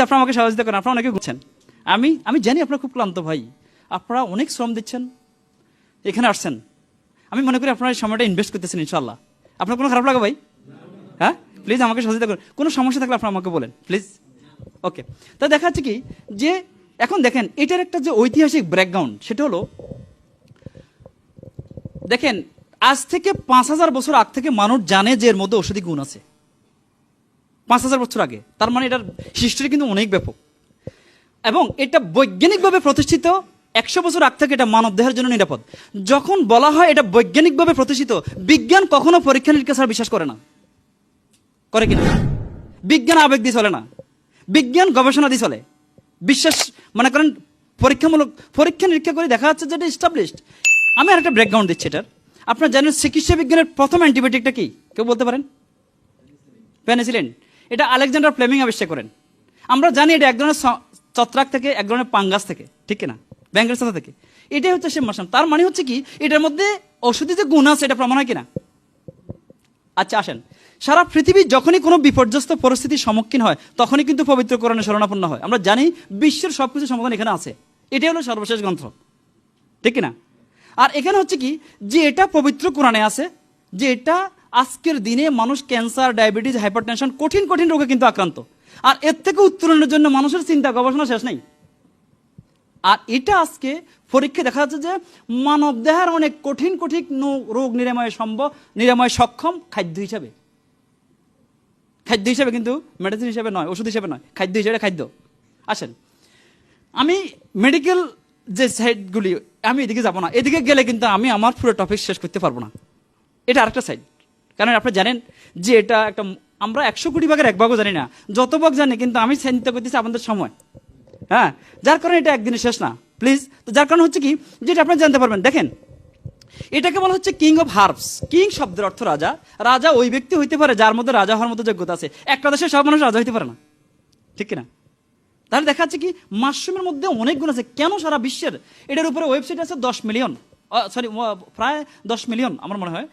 আপনারা আমাকে সহযোগিতা করেন, আপনারা অনেকে ঘুরছেন। আমি জানি আপনারা খুব ক্লান্ত ভাই, আপনারা অনেক শ্রম দিচ্ছেন, এখানে আসছেন। আমি মনে করি আপনারা এই সময়টা ইনভেস্ট করতেছেন ইনশাল্লাহ। আপনার কোনো খারাপ লাগে ভাই? হ্যাঁ, প্লিজ আমাকে সহযোগিতা করুন। কোনো সমস্যা থাকলে আপনারা আমাকে বলেন প্লিজ। ওকে, তা দেখা যাচ্ছে কি যে এখন দেখেন এটার একটা যে ঐতিহাসিক ব্যাকগ্রাউন্ড, সেটা হলো দেখেন আজ থেকে 5000 বছর আগ থেকে মানুষ জানে যে এর মধ্যে ঔষধি গুণ আছে। 5000 বছর আগে, তার মানে এটার হিস্ট্রি কিন্তু অনেক ব্যাপক। এবং এটা বৈজ্ঞানিকভাবে প্রতিষ্ঠিত 100 বছর আগ থেকে এটা মানব দেহের জন্য নিরাপদ। যখন বলা হয় এটা বৈজ্ঞানিকভাবে প্রতিষ্ঠিত, বিজ্ঞান কখনো পরীক্ষা নিরীক্ষা ছাড়া বিশ্বাস করে না, করে কিনা? বিজ্ঞান আবেগ দিয়ে চলে না, বিজ্ঞান গবেষণা দিয়ে চলে। বিশ্বাস মনে করেন পরীক্ষামূলক পরীক্ষা নিরীক্ষা করে দেখা যাচ্ছে যে এটা এস্টাবলিশড। আমি আর একটা ব্যাকগ্রাউন্ড দিচ্ছি এটার। আপনারা জানেন চিকিৎসা বিজ্ঞানের প্রথম অ্যান্টিবায়োটিকটা কি? কেউ বলতে পারেন? পেনিসিলিন। এটা আলেকজান্ডার ফ্লেমিং আবিষ্কার করেন। আমরা জানি এটা এক ধরনের ছত্রাক থেকে, এক ধরনের পাঙ্গাস থেকে, ঠিক কিনা, ব্যাঙ্গের ছাতা থেকে। এটাই হচ্ছে সে মশাম। তার মানে হচ্ছে কি এটার মধ্যে ঔষধি যে গুণ আছে এটা প্রমাণ হয় কিনা? আচ্ছা আসেন, সারা পৃথিবী যখনই কোনো বিপর্যস্ত পরিস্থিতির সম্মুখীন হয় তখনই কিন্তু পবিত্র কোরআনে শরণাপন্ন হয়। আমরা জানি বিশ্বের সবকিছু সমাধান এখানে আছে, এটাই হলো সর্বশেষ গ্রন্থ, ঠিক কিনা? আর এখানে হচ্ছে কি যে এটা পবিত্র কোরআনে আছে যে এটা আজকের দিনে মানুষ ক্যান্সার, ডায়াবেটিস, হাইপারটেনশন, কঠিন কঠিন রোগে কিন্তু আক্রান্ত। আর এর থেকে উত্তরণের জন্য মানুষের চিন্তা গবেষণা শেষ নেই। আর এটা আজকে পরীক্ষা দেখা যাচ্ছে যে মানব দেহের অনেক কঠিন কঠিন রোগ নিরাময় সক্ষম খাদ্য হিসাবে, কিন্তু মেডিসিন হিসাবে নয়, ওষুধ হিসাবে নয়, খাদ্য হিসাবে। খাদ্য আসেন, আমি মেডিকেল যে সাইডগুলি আমি এদিকে যাব না, এদিকে গেলে কিন্তু আমি আমার পুরো টপিক শেষ করতে পারবো না। এটা আরেকটা সাইড, কারণ আপনি জানেন যে এটা একটা আমরা 100 কোটি ভাগের 1 ভাগও জানি না, যত ভাগ জানি কিন্তু আমি চিন্তা করতেছি আপনাদের সময়, হ্যাঁ, যার কারণে এটা একদিনে শেষ না প্লিজ। তো যার কারণে হচ্ছে কি যেটা আপনি জানতে পারবেন, দেখেন এটাকে বলা হচ্ছে কিং অফ হার্বস। কিং শব্দের অর্থ রাজা। রাজা ওই ব্যক্তি হইতে পারে যার মধ্যে রাজা হওয়ার মতো যোগ্যতা আছে। একটা দেশের সব মানুষ রাজা হইতে পারে না, ঠিক কিনা? তাহলে দেখা যাচ্ছে কি মাশরুমের মধ্যে অনেক গুণ আছে। কেন সারা বিশ্বের এটার উপরে ওয়েবসাইট আছে 10 মিলিয়ন, প্রায় 10 মিলিয়ন আমার মনে হয়।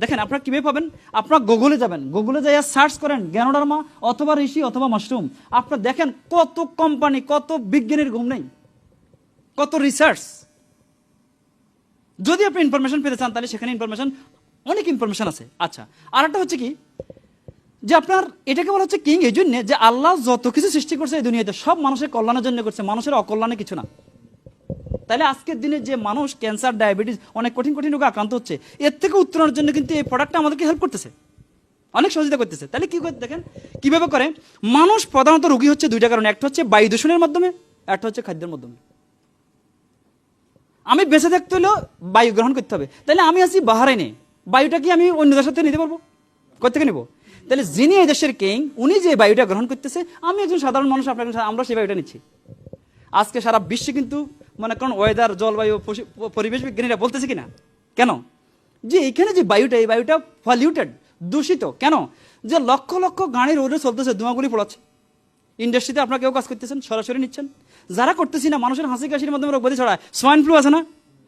দেখেন আপনারা কিভাবে পাবেন? আপনারা গুগলে যাবেন, গুগলে যাই সার্চ করেন গ্যানোডার্মা অথবা ঋষি অথবা মাশরুম। আপনারা দেখেন কত কোম্পানি, কত বিজ্ঞানীর ঘুম নেই, কত রিসার্চ। যদি আপনি ইনফরমেশন পেতে চান তাহলে সেখানে অনেক ইনফরমেশন আছে। আচ্ছা, আর একটা হচ্ছে কি যে আপনার এটাকে বলা হচ্ছে কিং এই জন্য যে আল্লাহ যত কিছু সৃষ্টি করছে এই দুনিয়াতে সব মানুষের কল্যাণের জন্য করছে, মানুষের অকল্যাণে কিছু না। তাহলে আজকের দিনে যে মানুষ ক্যান্সার, ডায়াবেটিস, অনেক কঠিন কঠিন রোগে আক্রান্ত হচ্ছে, এর থেকে উত্তরণের জন্য কিন্তু এই প্রোডাক্টটা আমাদেরকে হেল্প করতেছে, অনেক সহযোগিতা করতেছে। তাহলে কি করে দেখেন কিভাবে করে মানুষ প্রধানত রোগী হচ্ছে দুইটা কারণে, একটা হচ্ছে বায়ু দূষণের মাধ্যমে, একটা হচ্ছে খাদ্যের মাধ্যমে। আমি বেঁচে থাকতে হলেও বায়ু গ্রহণ করতে হবে। তাহলে আমি আছি বাহারাইনে, বায়ুটা কি আমি অন্য দেশের থেকে নিতে পারবো? কোথেকে নেবো? তাহলে যিনি এই দেশের কিং উনি যে বায়ুটা গ্রহণ করতেছে, আমি একজন সাধারণ মানুষ, আমরা সেই বায়ুটা নিচ্ছি। আজকে সারা বিশ্বে কিন্তু মনে করেন ওয়েদার, জলবায়ু, পরিবেশ বিজ্ঞানীরা বলতেছে কিনা কেন যে এখানে যে বায়ুটা, এই বায়ুটা পলিউটেড, দূষিত। কেন? যে লক্ষ লক্ষ গাড়ি রোডে চলতেছে, ধোঁয়াগুলি পড়াচ্ছে। ইন্ডাস্ট্রিতে আপনারা কেউ কাজ করতেছেন, সরাসরি নিচ্ছেন। যারা করতেছি না, মানুষের হাসি কাশির মাধ্যমে রোগ ব্যাধি ছড়ায়। সোয়াইন ফ্লু আছে না,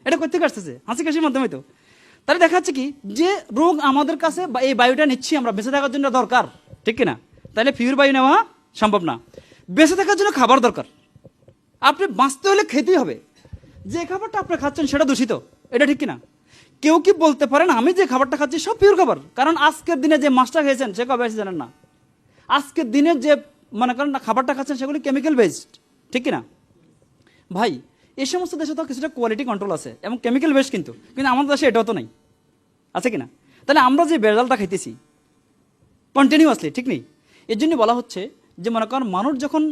এটা করতে আসতেছে হাসি কাশির মাধ্যমে। তো তাহলে দেখা যাচ্ছে কি যে রোগ আমাদের কাছে এই বায়ুটা নিচ্ছি আমরা বেঁচে থাকার জন্য দরকার, ঠিক কিনা? তাহলে পিওর বায়ু নেওয়া সম্ভব না। বেঁচে থাকার জন্য খাবার দরকার। আপনি বাঁচতে হলে খেতেই হবে। যে খাবারটা আপনি খাচ্ছেন সেটা দূষিত, এটা ঠিক কিনা? কেউ কি বলতে পারেন আমি যে খাবারটা খাচ্ছি সব পিওর খাবার? কারণ আজকের দিনে যে মাছটা খেয়েছেন সে কবে আছে জানেন না। আজকের দিনে যে মনে করেন না খাবারটা খাচ্ছেন সেগুলি কেমিক্যাল বেসড, ঠিক কিনা ভাই? এই সমস্ত দেশে তো কিছুটা কোয়ালিটি কন্ট্রোল আছে এবং কেমিক্যাল বেসড, কিন্তু আমাদের দেশে এটাও তো নাই, আছে কিনা? তাহলে আমরা যে বেড়ালটা খাইতেছি কন্টিনিউয়াসলি, ঠিক নেই। এর জন্য বলা হচ্ছে যে মনে করেন মানুষ যখন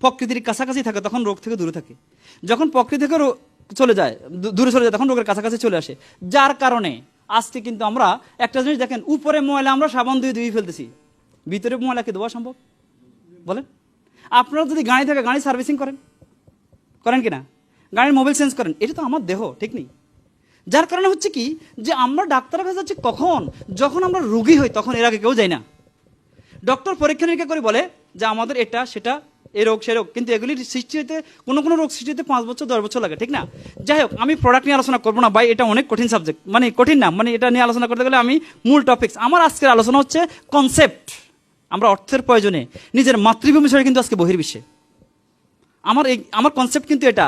প্রকৃতির কাছাকাছি থাকে তখন রোগ থেকে দূরে থাকে, যখন প্রকৃতি থেকে দূরে চলে যায় তখন রোগের কাছাকাছি চলে আসে। যার কারণে আজকে কিন্তু আমরা একটা জিনিস দেখেন, উপরে ময়লা আমরা সাবান দিয়ে ধুয়ে ফেলতেছি, ভিতরে ময়লা কি ধোয়া সম্ভব বলেন? আপনারা যদি গাড়ি থাকে গাড়ি সার্ভিসিং করেন কিনা, গাড়ির মোবিল চেঞ্জ করেন, এটা তো আমার দেহ, ঠিক নেই? যার কারণে হচ্ছে কি যে আমরা ডাক্তারের কাছে যাচ্ছি কখন? যখন আমরা রোগী হই, তখন এর আগে কেউ যায় না। ডক্টর পরীক্ষা নিরীক্ষা করে বলে যে আমাদের এটা সেটা, এই রোগ সে রোগ, কিন্তু এগুলি সৃষ্টি হতে কোনো রোগ সৃষ্টি হতে 5 বছর 10 বছর লাগে, ঠিক না? যাই হোক, আমি প্রোডাক্ট নিয়ে আলোচনা করবো না ভাই, এটা অনেক কঠিন সাবজেক্ট, কঠিন না, এটা নিয়ে আলোচনা করতে গেলে আমি মূল টপিকস। আমার আজকের আলোচনা হচ্ছে কনসেপ্ট, আমরা অর্থের প্রয়োজনে নিজের মাতৃভূমি ছেড়ে কিন্তু আজকে বহির্বিশ্বে। আমার কনসেপ্ট কিন্তু এটা,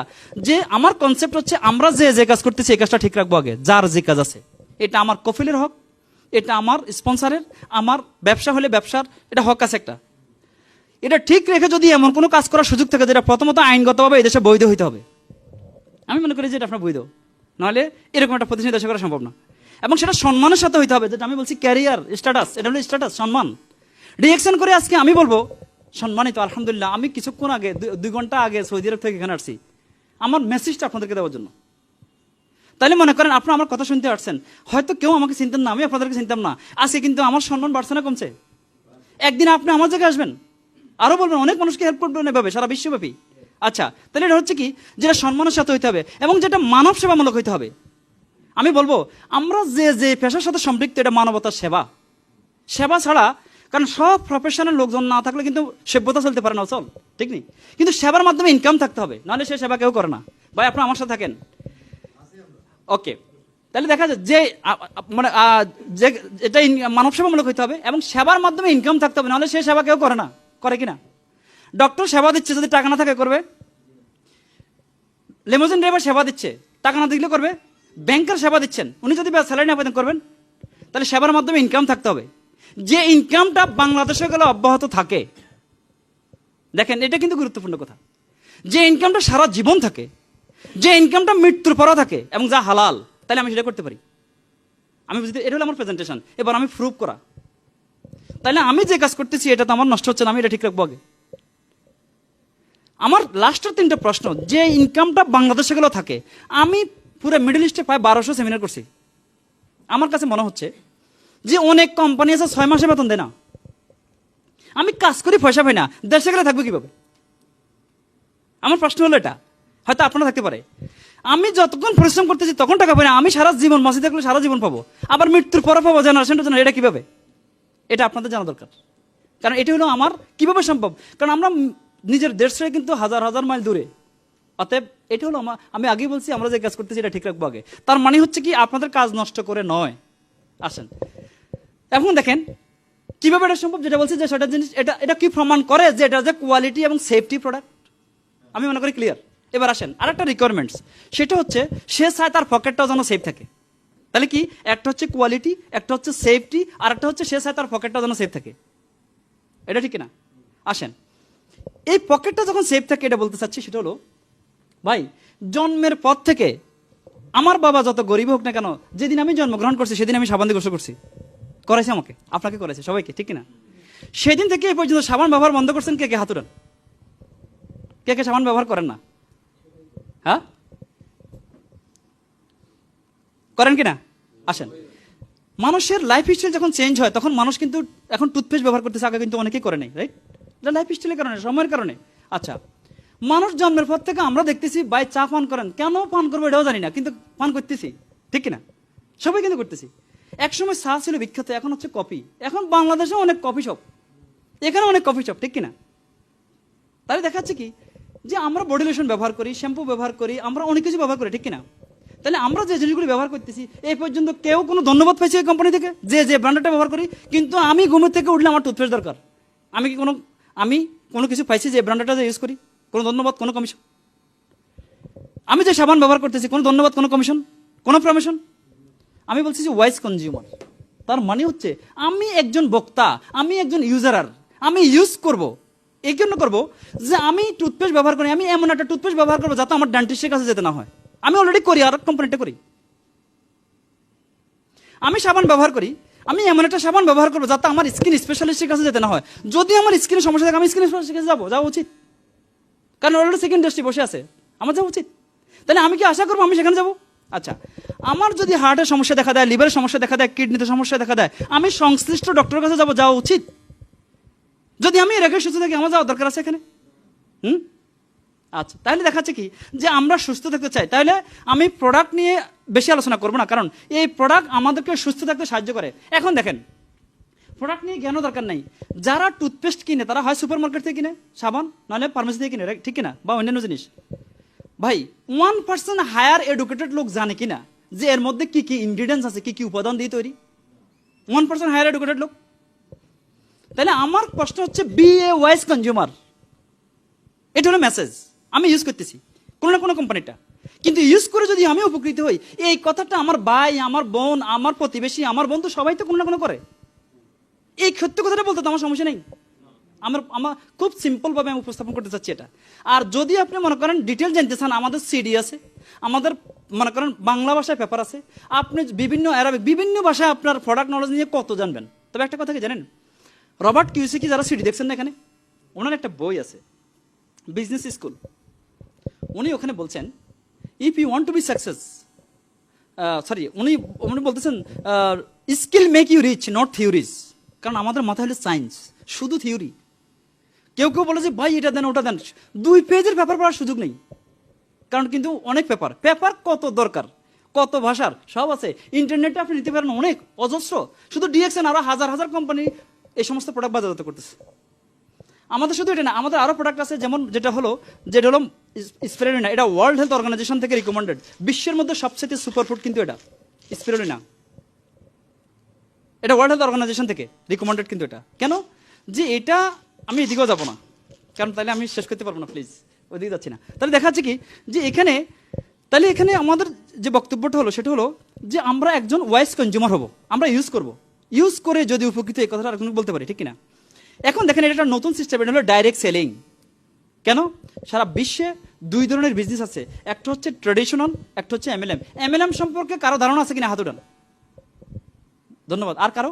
যে আমার কনসেপ্ট হচ্ছে আমরা যে কাজ করতেছি এই কাজটা ঠিক রাখবো আগে, যার যে কাজ আছে। এটা আমার কফিলের হক, এটা আমার স্পন্সরের, আমার ব্যবসা হলে ব্যবসার এটা হক আছে একটা। এটা ঠিক রেখে যদি এমন কোনো কাজ করার সুযোগ থাকে যেটা প্রথমত আইনগতভাবে এই দেশে বৈধ হইতে হবে, আমি মনে করি যে এটা আপনার বৈধ, নাহলে এরকম একটা প্রতিষ্ঠান দেশে করা সম্ভব না। এবং সেটা সম্মানের সাথে হইতে হবে, যেটা আমি বলছি ক্যারিয়ার স্ট্যাটাস, এটা হলো স্ট্যাটাস, সম্মান। রিয়েকশন করে আজকে আমি বলবো সম্মানিত আলহামদুলিল্লাহ, আমি কিছুক্ষণ আগে 2 ঘন্টা আগে সৌদি আরব থেকে এখানে আসছি আমার মেসেজটা আপনাদেরকে দেওয়ার জন্য। তাহলে মনে করেন আপনারা আমার কথা শুনতে আসছেন, হয়তো কেউ আমাকে চিনতেন না, আমি আপনাদেরকে চিনতাম না, আজকে কিন্তু আমার সম্মান বাড়ছে না কমছে? একদিন আপনি আমার জায়গায় আসবেন, আরো বলবেন, অনেক মানুষকে হেল্প করবেন এভাবে সারা বিশ্বব্যাপী। আচ্ছা, তাহলে এটা হচ্ছে কি, যেটা সম্মানের সাথে হইতে হবে এবং যেটা মানব সেবামূলক হইতে হবে। আমি বলবো আমরা যে পেশার সাথে সম্পৃক্ত, এটা মানবতার সেবা। সেবা ছাড়া, কারণ সব প্রফেশনাল লোকজন না থাকলে কিন্তু সভ্যতা চলতে পারে না, চল ঠিক নেই। কিন্তু সেবার মাধ্যমে ইনকাম থাকতে হবে, নাহলে সে সেবা কেউ করে না। ভাই আপনারা আমার সাথে থাকেন, ওকে? তাহলে দেখা যায় যে মানে এটা মানব সেবামূলক হইতে হবে এবং সেবার মাধ্যমে ইনকাম থাকতে হবে, নাহলে সে সেবা কেউ করে না। করে কিনা? ডক্টর সেবা দিচ্ছে, যদি টাকা না থাকে করবে? লিমোজিন ড্রাইভার সেবা দিচ্ছে, টাকা না দিলে করবে? ব্যাংকার সেবা দিচ্ছেন, উনি যদি স্যালারি না আবেদন করবেন? তাহলে সেবার মাধ্যমে ইনকাম থাকতে হবে, যে ইনকামটা বাংলাদেশে গেলে অব্যাহত থাকে। দেখেন, এটা কিন্তু গুরুত্বপূর্ণ কথা, যে ইনকামটা সারা জীবন থাকে, যে ইনকামটা মৃত্যুর পরও থাকে এবং যা হালাল, তাহলে আমি সেটা করতে পারি। আমি বুঝতে, এটা হলো আমার প্রেজেন্টেশন, এবার আমি প্রুভ করা। তাহলে আমি যে কাজ করতেছি এটা তো আমার নষ্ট হচ্ছে না, আমি এটা ঠিক রাখবো আগে। আমার লাস্টের 3টা প্রশ্ন, যে ইনকামটা বাংলাদেশে গেলেও থাকে। আমি পুরো মিডল ইস্টে প্রায় 1200 সেমিনার করছি। আমার কাছে মনে হচ্ছে যে অনেক কোম্পানি আছে 6 মাসে বেতন দেয় না। আমি কাজ করি, পয়সা পাই না, দেশে গেলে থাকবো কিভাবে? আমার প্রশ্ন হলো এটা, হয়তো আপনারা থাকতে পারে। আমি যতক্ষণ পরিশ্রম করতেছি তখন টাকা পাই না, আমি সারা জীবন মসজিদে থাকলে সারা জীবন পাবো, আবার মৃত্যুর পরে পাবো জেনারেশন টু জেনারেশন, এটা কিভাবে? এটা আপনাদের জানা দরকার, কারণ এটা হলো আমার কিভাবে সম্ভব, কারণ আমরা নিজের দেশ থেকে কিন্তু হাজার হাজার মাইল দূরে। অতএব এটা হলো আমি আগেই বলছি, আমরা যে কাজ করতেছি এটা ঠিক রাখবো আগে। তার মানে হচ্ছে কি, আপনাদের কাজ নষ্ট করে নয়। আসেন এখন দেখেন কিভাবে এটা সম্ভব, যেটা বলছি যে সেটা জিনিস, এটা কি প্রমাণ করে যে এটা যে কোয়ালিটি এবং সেফটি প্রোডাক্ট, আমি মনে করি ক্লিয়ার। এবার আসেন আরেকটা রিকোয়ারমেন্টস, সেটা হচ্ছে সে চায় তার পকেটটাও যেন সেফ থাকে। তাহলে কি, একটা হচ্ছে কোয়ালিটি, একটা হচ্ছে সেফটি, আর একটা হচ্ছে সে চায় তার পকেটটাও যেন সেফ থাকে। এটা ঠিক না? আসেন, এই পকেটটা যখন সেফ থাকে, এটা বলতে চাচ্ছি সেটা হলো, ভাই জন্মের পর থেকে আমার বাবা যত গরিব হোক না কেন, যেদিন আমি জন্মগ্রহণ করছি সেদিন আমি সাবান দিয়ে গোসল করছি, করেছে আমাকে, আপনাকে করেছে, সবাইকে, ঠিক কিনা? সেদিন থেকে এই পর্যন্ত সাবান ব্যবহার বন্ধ করছেন কে কে? হাত উঠান। কে কে সাবান ব্যবহার করেন না? হ্যাঁ, করেন কিনা? আসেন, মানুষের লাইফ স্টাইল যখন চেঞ্জ হয় তখন মানুষ কিন্তু এখন টুথপেস্ট ব্যবহার করতেছে, আগে কিন্তু অনেকেই করে নাই, রাইট? এটা লাইফ স্টাইলের কারণে, সময়ের কারণে। আচ্ছা, মানুষ জন্মের পর থেকে আমরা দেখতেছি ভাই চা পান করেন, কেন পান করবো এটাও জানি না, কিন্তু পান করতেছি, ঠিক কিনা? সবাই কিন্তু করতেছি। একসময় চা ছিল বিখ্যাত, এখন হচ্ছে কফি। এখন বাংলাদেশে অনেক কফি শপ, এখানে অনেক কফি শপ, ঠিক কিনা? তাহলে দেখা যাচ্ছে কি, যে আমরা বডি লোশন ব্যবহার করি, শ্যাম্পু ব্যবহার করি, আমরা অনেক কিছু ব্যবহার করি, ঠিক কিনা? তাহলে আমরা যে জিনিসগুলো ব্যবহার করতেছি, এই পর্যন্ত কেউ কোনো ধন্যবাদ পাইছে এই কোম্পানি থেকে যে ব্র্যান্ডটা ব্যবহার করি? কিন্তু আমি ঘুমের থেকে উঠলে আমার টুথপেস্ট দরকার, আমি কি কোনো কিছু পাইছি যে ব্র্যান্ডটা যে ইউজ করি? কোনো ধন্যবাদ, কোনো কমিশন? আমি যে সাবান ব্যবহার করতেছি, কোনো ধন্যবাদ, কোনো কমিশন, কোনো প্রমোশন? আমি বলছি যে ওয়াইজ কনজিউমার, তার মানে হচ্ছে আমি একজন বক্তা, আমি একজন ইউজার, আমি ইউজ করব, এই জন্য করবো যে আমি টুথপেস্ট ব্যবহার করি, আমি এমন একটা টুথপেস্ট ব্যবহার করবো যাতে আমার ডেন্টিস্টের কাছে যেতে না হয়। আমি অলরেডি করি, আর কোম্পানিটা করি। আমি সাবান ব্যবহার করি, আমি এমন একটা সাবান ব্যবহার করবো যাতে আমার স্কিন স্পেশালিস্টের কাছে যেতে না হয়। যদি আমার স্কিনের সমস্যা থাকে, আমি স্কিন স্পেশালিস্টের কাছে যাওয়া উচিত, কারণ অলরেডি সেকেন্ড ইন্ডাস্ট্রি বসে আছে, আমার যাওয়া উচিত। তাহলে আমি কি আশা করবো আমি সেখানে যাবো? আচ্ছা, আমার যদি হার্টের সমস্যা দেখা দেয়, লিভারের সমস্যা দেখা দেয়, কিডনিতে সমস্যা দেখা দেয়, আমি সংশ্লিষ্ট ডক্টরের কাছে যাওয়া উচিত। যদি আমি এর আগে সুস্থ থাকি, আমার যাওয়ার দরকার আছে এখানে। আচ্ছা, তাহলে দেখাচ্ছে কি, যে আমরা সুস্থ থাকতে চাই, তাহলে আমি প্রোডাক্ট নিয়ে বেশি আলোচনা করবো না, কারণ এই প্রোডাক্ট আমাদেরকে সুস্থ থাকতে সাহায্য করে। এখন দেখেন, প্রোডাক্ট নিয়ে জ্ঞানও দরকার নাই। যারা টুথপেস্ট কিনে তারা হয় সুপার মার্কেট থেকে কিনে সাবান, নাহলে ফার্মেসি থেকে কিনে, ঠিক কিনা? বা অন্যান্য জিনিস। ভাই 1% হায়ার এডুকেটেড লোক জানে কিনা যে এর মধ্যে কি কি ইনগ্রিডিয়েন্টস আছে, কি কি উপাদান দিয়ে তৈরি? 1% হায়ার এডুকেটেড লোক তাহলে আমার প্রশ্ন হচ্ছে বি এ ওয়াইজ কনজিউমার, এটা হলো মেসেজ। আমি ইউজ করতেছি কোনো না কোনো কোম্পানিটা, কিন্তু ইউজ করে যদি আমি উপকৃত হই, এই কথাটা আমার ভাই, আমার বোন, আমার প্রতিবেশী, আমার বন্ধু সবাই তো কোনো না কোনো করে। এই সত্য কথাটা বলতে তো আমার সমস্যা নেই। আমার খুব সিম্পলভাবে আমি উপস্থাপন করতে চাচ্ছি এটা। আর যদি আপনি মনে করেন ডিটেল জানতে চান, আমাদের সিডি আছে, আমাদের মনে করেন বাংলা ভাষায় পেপার আছে, আপনি বিভিন্ন অ্যারাবিক বিভিন্ন ভাষায় আপনার প্রোডাক্ট নলেজ নিয়ে কত জানবেন। তবে একটা কথা কি জানেন, রবার্ট কিওসাকি যারা সিডি দেখছেন না এখানে, ওনার একটা বই আছে বিজনেস স্কুল। উনি ওখানে বলছেন if you want to be success, উনি বলতেছেন skill make you rich not theories. কারণ আমাদের মাথায় হলো সায়েন্স, শুধু থিওরি। কেউ কেউ বলে যে ভাই এটা দেন ওটা দেন, 2 পেজের পেপার পড়ার সুযোগ নেই। কারণ কিন্তু অনেক পেপার কত দরকার, কত ভাষার সব আছে ইন্টারনেটে, আপনি নিতে পারেন অনেক অজস্র। শুধু ডিএক্সএন আরো হাজার হাজার কোম্পানি এই সমস্ত প্রোডাক্ট বাজারজাত করতেছে। আমাদের শুধু এটা না, আমাদের আরো প্রোডাক্ট আছে, যেমন যেটা হলো স্পিরুলিনা। এটা ওয়ার্ল্ড হেলথ অর্গানাইজেশন থেকে রিকমেন্ডেড, বিশ্বের মধ্যে সবচেয়ে সুপারফুড কিন্তু এটা স্পিরুলিনা। এটা ওয়ার্ল্ড হেলথ অর্গানাইজেশন থেকে রিকমেন্ডেড কিন্তু এটা। কেন যে এটা, আমি এদিকেও যাবো না কারণ তাহলে আমি শেষ করতে পারবো না, প্লিজ ওইদিকে যাচ্ছি না। তাহলে দেখা যাচ্ছে কি যে এখানে, তাহলে এখানে আমাদের যে বক্তব্যটা হলো সেটা হলো যে আমরা একজন ওয়াইজ কনজিউমার হব, আমরা ইউজ করব, ইউজ করে যদি উপকৃত, এই কথাটা আর কোনো বলতে পারি, ঠিক কিনা। এখন দেখেন এটা একটা নতুন সিস্টেম, এটা হলো ডাইরেক্ট সেলিং। কেন সারা বিশ্বে 2 ধরনের বিজনেস আছে, একটা হচ্ছে ট্রেডিশনাল, একটা হচ্ছে এমএলএম। এমএলএম সম্পর্কে কারো ধারণা আছে কিনা হাত উঠান। ধন্যবাদ। আর কারো?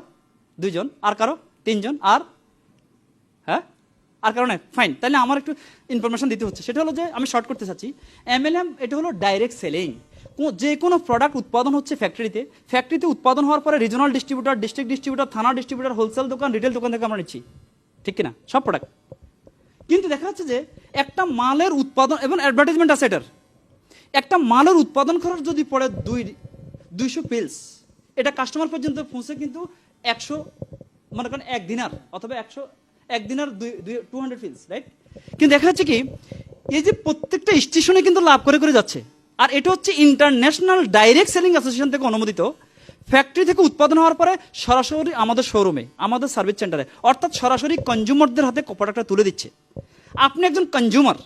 2 জন। আর কারো? 3 জন। আর হ্যাঁ, আর কারণে ফাইন। তাহলে আমার একটু ইনফরমেশন দিতে হচ্ছে, সেটা হলো যে আমি শর্ট করতে চাচ্ছি। এমএলএম এটা হলো ডাইরেক্ট সেলিং। যে কোনো প্রোডাক্ট উৎপাদন হচ্ছে ফ্যাক্টরিতে উৎপাদন হওয়ার পরে রিজনাল ডিস্ট্রিবিউটর, ডিস্ট্রিক্ট ডিস্ট্রিবিউটর, থানা ডিস্ট্রিবিউটর, হোলসেল দোকান, রিটেল দোকান থেকে আমরা নিচ্ছি, ঠিক কিনা, সব প্রোডাক্ট। কিন্তু দেখা যাচ্ছে যে একটা মালের উৎপাদন, এবং অ্যাডভার্টাইজমেন্ট আছে এটার, একটা মালের উৎপাদন খরচ যদি পড়ে 200 পিলস, এটা কাস্টমার পর্যন্ত পৌঁছে কিন্তু 100, মনে করেন 1 দিনার, অথবা 1 দিনার 200 পিলস, রাইট। কিন্তু দেখা যাচ্ছে কি এই যে প্রত্যেকটা স্টেশনে কিন্তু লাভ করে করে যাচ্ছে। আর এটা হচ্ছে ইন্টারন্যাশনাল ডাইরেক্ট সেলিং অ্যাসোসিয়েশন থেকে অনুমোদিত। ফ্যাক্টরি থেকে উৎপাদন হওয়ার পরে সরাসরি আমাদের শোরুমে, আমাদের সার্ভিস সেন্টারে, অর্থাৎ সরাসরি কনজিউমারদের হাতে প্রোডাক্টটা তুলে দিচ্ছে। আপনি একজন কনজিউমার,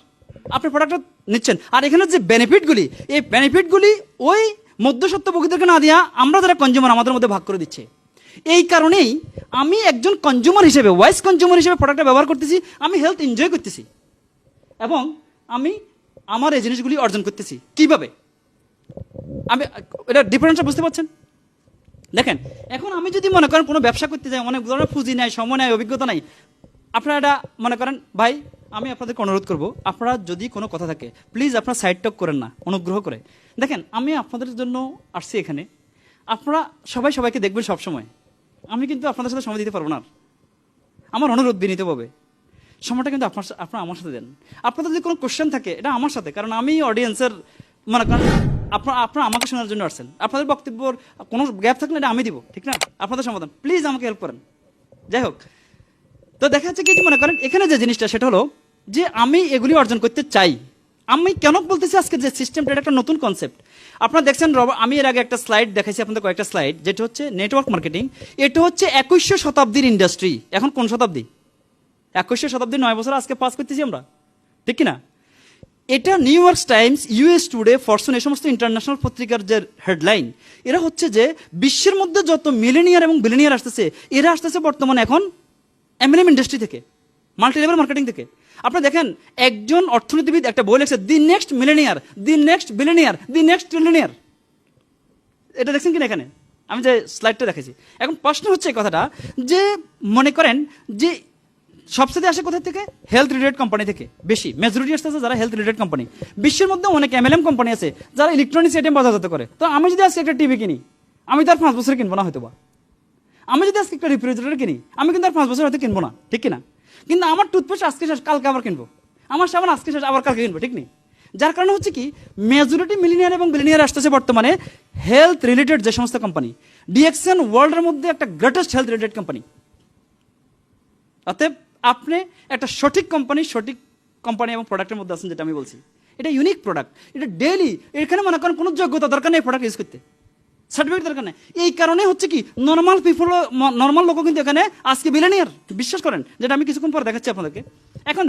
আপনি প্রোডাক্টটা নিচ্ছেন, আর এখানে যে বেনিফিটগুলি, এই বেনিফিটগুলি ওই মধ্যস্বত্বভোগীদেরকে না দিয়া আমরা যারা কনজিউমার আমাদের মধ্যে ভাগ করে দিচ্ছে। এই কারণেই আমি একজন কনজিউমার হিসেবে, ওয়াইজ কনজিউমার হিসেবে প্রোডাক্টটা ব্যবহার করতেছি, আমি হেলথ এনজয় করতেছি, এবং আমি আমার এই জিনিসগুলি অর্জন করতেছি। কিভাবে? আমি এটা ডিফারেন্সটা বুঝতে পারছেন? দেখেন, এখন আমি যদি মনে করেন কোনো ব্যবসা করতে যাই, অনেক ধরনের পুঁজি নাই, সময় নাই, অভিজ্ঞতা নাই, আপনারা এটা মনে করেন, ভাই আমি আপনাদেরকে অনুরোধ করবো, আপনারা যদি কোনো কথা থাকে প্লিজ আপনারা সাইড টক করেন না, অনুগ্রহ করে। দেখেন, আমি আপনাদের জন্য আসছি এখানে, আপনারা সবাই সবাইকে দেখবেন সবসময়, আমি কিন্তু আপনাদের সাথে সময় দিতে পারবো না। আমার অনুরোধ বিনীতভাবে সময়টা কিন্তু আপনারা আমার সাথে দেন। আপনাদের যদি কোনো কোশ্চেন থাকে এটা আমার সাথে, কারণ আমি অডিয়েন্সের, মনে করেন আপনারা আমাকে শোনার জন্য আসছেন, আপনাদের বক্তব্যর কোনো গ্যাপ থাকলে এটা আমি দিব, ঠিক না, আপনাদের সমাধান, প্লিজ আমাকে হেল্প করেন। যাই হোক, তো দেখা যাচ্ছে কি মনে করেন এখানে যে জিনিসটা সেটা হলো যে আমি এগুলি অর্জন করতে চাই। আমি কেন বলতেছি আজকে যে সিস্টেমটা, এটা একটা নতুন কনসেপ্ট। আপনারা দেখছেন, আমি এর আগে একটা স্লাইড দেখাইছি আপনাদের, কয়েকটা স্লাইড, যেটা হচ্ছে নেটওয়ার্ক মার্কেটিং। এটা হচ্ছে 21শো শতাব্দীর ইন্ডাস্ট্রি। এখন কোন শতাব্দী? 21শো শতাব্দীর 9 বছর আজকে পাস করতেছি আমরা, ঠিক কিনা। এটা new York Times, US today, Fortune, এই সমস্ত ইন্টারন্যাশনাল পত্রিকার যে হেডলাইন, এরা হচ্ছে যে বিশ্বের মধ্যে যত মিলেনিয়ার এবং বিলিনিয়ার আসতেছে, এরা আসতেছে বর্তমানে এখন এমএলএম ইন্ডাস্ট্রি থেকে, মাল্টি লেভেল মার্কেটিং থেকে। আপনারা দেখেন, একজন অর্থনীতিবিদ একটা বই লিখছে, the next millionaire, the next billionaire, the next trillionaire. এটা দেখছেন কিনা এখানে আমি যে স্লাইডটা দেখেছি। এখন প্রশ্ন হচ্ছে এই কথাটা যে মনে করেন যে সবচেয়ে আসে কোথা থেকে? হেলথ রিলেটেড কোম্পানি থেকে বেশি, মেজরিটি আসতেছে যারা হেলথ রিলেটেড কোম্পানি। বিশ্বের মধ্যে অনেক এমএলএম কোম্পানি আছে যারা ইলেকট্রনিক্স আইটেম বাজারজাত করে। তো আমি যদি আজকে একটা টিভি কিনি, আমি তো আর 5 বছর কিনবো না হয়তো বা। আমি যদি আজকে একটা রেফ্রিজারেটর কিনি, আমি কিন্তু আর 5 বছর হয়তো কিনবো না, ঠিক কিনা। কিন্তু আমার টুথপেস্ট আজকে শেষ, কালকে আবার কিনবো, আমার সাবান আজকে শেষ, আবার কালকে কিনবো, ঠিক নেই। যার কারণে হচ্ছে কি মেজরিটি মিলিনিয়ার এবং বিলিনিয়ার আসতেছে বর্তমানে হেলথ রিলেটেড যে সমস্ত কোম্পানি। ডিএক্সএন ওয়ার্ল্ডের মধ্যে একটা গ্রেটেস্ট হেলথ রিলেটেড কোম্পানি। অতএব আপনি একটা সঠিক কোম্পানি এবং প্রোডাক্টের মধ্যে আছেন, যেটা আমি বলছি। এটা ইউনিক প্রোডাক্ট, এটা ডেইলি, এখানে মনে করেন কোনো যোগ্যতা দরকার নেই প্রোডাক্ট ইউজ করতে। সার্টিফিকেট দরকার নেই। এই কারণে হচ্ছে কি নর্মাল পিপল, নর্মাল লোকও কিন্তু এখানে আজকে বিলিয়নিয়ার, বিশ্বাস করেন, যেটা আমি কিছুক্ষণ পরে দেখাচ্ছি আপনাদেরকে। এখন